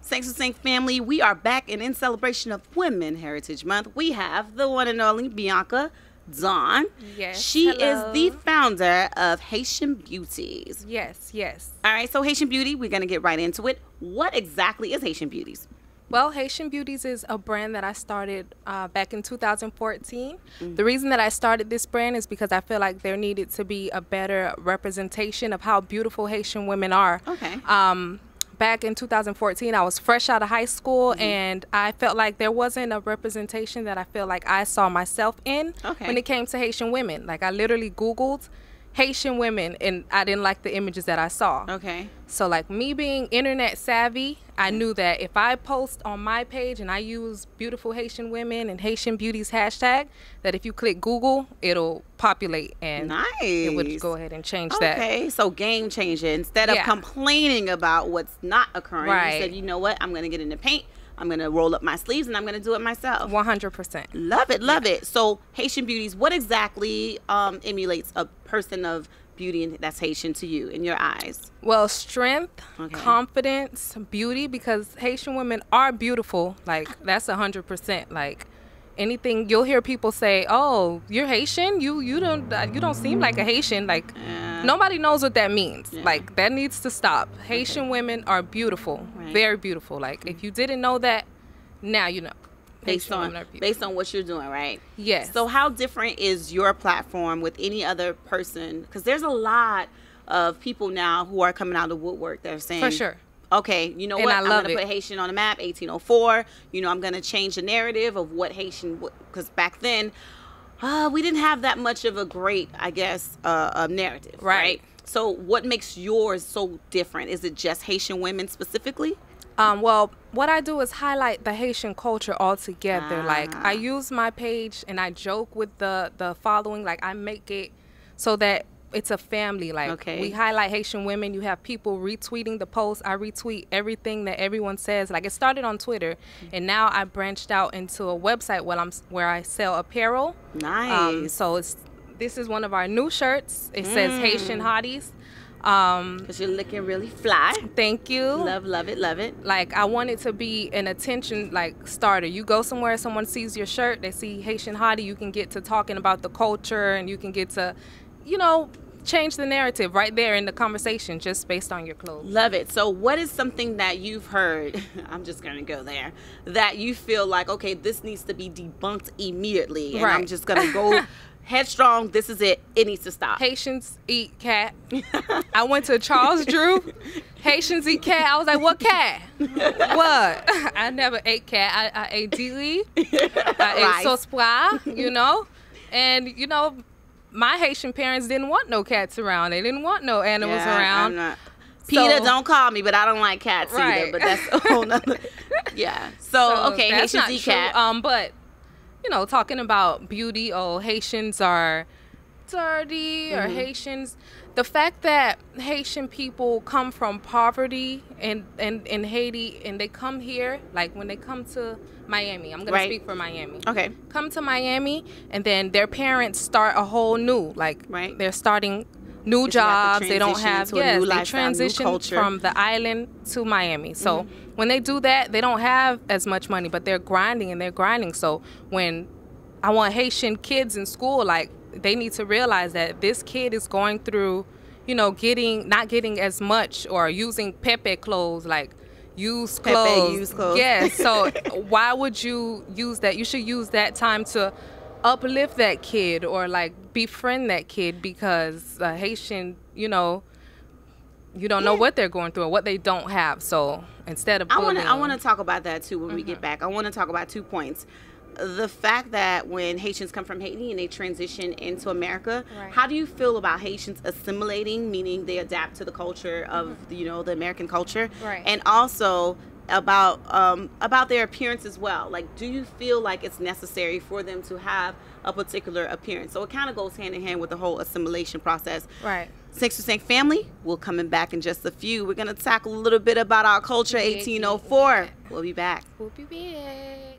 Seg3 family, we are back, and in celebration of Women Heritage Month, we have the one and only Bianca Don. Yes. She hello. is the founder of Haitian Beauties. Yes, yes. All right, so Haitian Beauty, we're going to get right into it. What exactly is Haitian Beauties? Well, Haitian Beauties is a brand that I started back in 2014. The reason that I started this brand is because I feel like there needed to be a better representation of how beautiful Haitian women are. Okay. Back in 2014, I was fresh out of high school, and I felt like there wasn't a representation that I feel like I saw myself in when it came to Haitian women. Like, I literally Googled Haitian women, and I didn't like the images that I saw. Okay. So, like, me being internet savvy, I knew that if I post on my page and I use beautiful Haitian women and Haitian Beauties hashtag, that if you click Google, it'll populate, and it would go ahead and change that. Okay, so game changer. Instead of complaining about what's not occurring, you said, you know what, I'm going to get in the paint, I'm going to roll up my sleeves, and I'm going to do it myself. 100%. Love it, love it. So Haitian Beauties, what exactly emulates a person of beauty that's Haitian to you in your eyes? Well, strength, confidence, beauty, because Haitian women are beautiful. Like, that's 100%. Like, anything you'll hear people say, "Oh, you're Haitian? You don't seem like a Haitian." Like, nobody knows what that means. Like, that needs to stop. Haitian women are beautiful, very beautiful. Like, if you didn't know that, now you know. Based on what you're doing, right? Yes. So how different is your platform with any other person? Because there's a lot of people now who are coming out of the woodwork that are saying, for sure, okay, you know what, I'm going to put Haitian on the map, 1804. You know, I'm going to change the narrative of what Haitian, because back then, we didn't have that much of a great, I guess, narrative, right? So what makes yours so different? Is it just Haitian women specifically? Well, what I do is highlight the Haitian culture altogether. Like, I use my page and I joke with the following. Like, I make it so that it's a family. Like, we highlight Haitian women. You have people retweeting the post. I retweet everything that everyone says. Like, it started on Twitter, and now I branched out into a website where I sell apparel. Nice. So this is one of our new shirts. It says Haitian Hotties. Because you're looking really fly. Thank you. Love it, love it. Like, I want it to be an attention, like, starter. You go somewhere, someone sees your shirt, they see Haitian Hottie, you can get to talking about the culture, and you can get to, you know, change the narrative right there in the conversation just based on your clothes. Love it. So what is something that you've heard, I'm just going to go there, that you feel like, okay, this needs to be debunked immediately, and I'm just going to go headstrong, this is it, it needs to stop? Haitians eat cat. I went to Charles Drew. Haitians eat cat. I was like, what cat? What? I never ate cat. I ate dili. I ate sauce pois, you know? And, you know, my Haitian parents didn't want no cats around. They didn't want no animals around. Peter, don't call me, but I don't like cats either. But that's a whole nother. So okay, Haitians eat cat. But, you know, talking about beauty, Haitians are dirty, or Haitians. The fact that Haitian people come from poverty in Haiti, and they come here, like when they come to Miami, I'm going to speak for Miami. Okay. Come to Miami, and then their parents start a whole new, like, they're starting new jobs. They don't have, they transition from the island to Miami. So when they do that, they don't have as much money, but they're grinding and they're grinding. So when I want Haitian kids in school, like, they need to realize that this kid is going through, you know, not getting as much, or using Pepe clothes, like used clothes. Yeah, so why would you use that? You should use that time to uplift that kid, or like befriend that kid, because Haitian, you know, you don't know what they're going through or what they don't have. So instead of bullying, I want to talk about that too when we get back. I want to talk about 2 points. The fact that when Haitians come from Haiti and they transition into America, how do you feel about Haitians assimilating, meaning they adapt to the culture of you know, the American culture, and also about their appearance as well? Like, do you feel like it's necessary for them to have a particular appearance? So it kind of goes hand in hand with the whole assimilation process. Seg3 family, we'll coming back in just a few. We're going to tackle a little bit about our culture, 1804. We'll be back. We'll be back.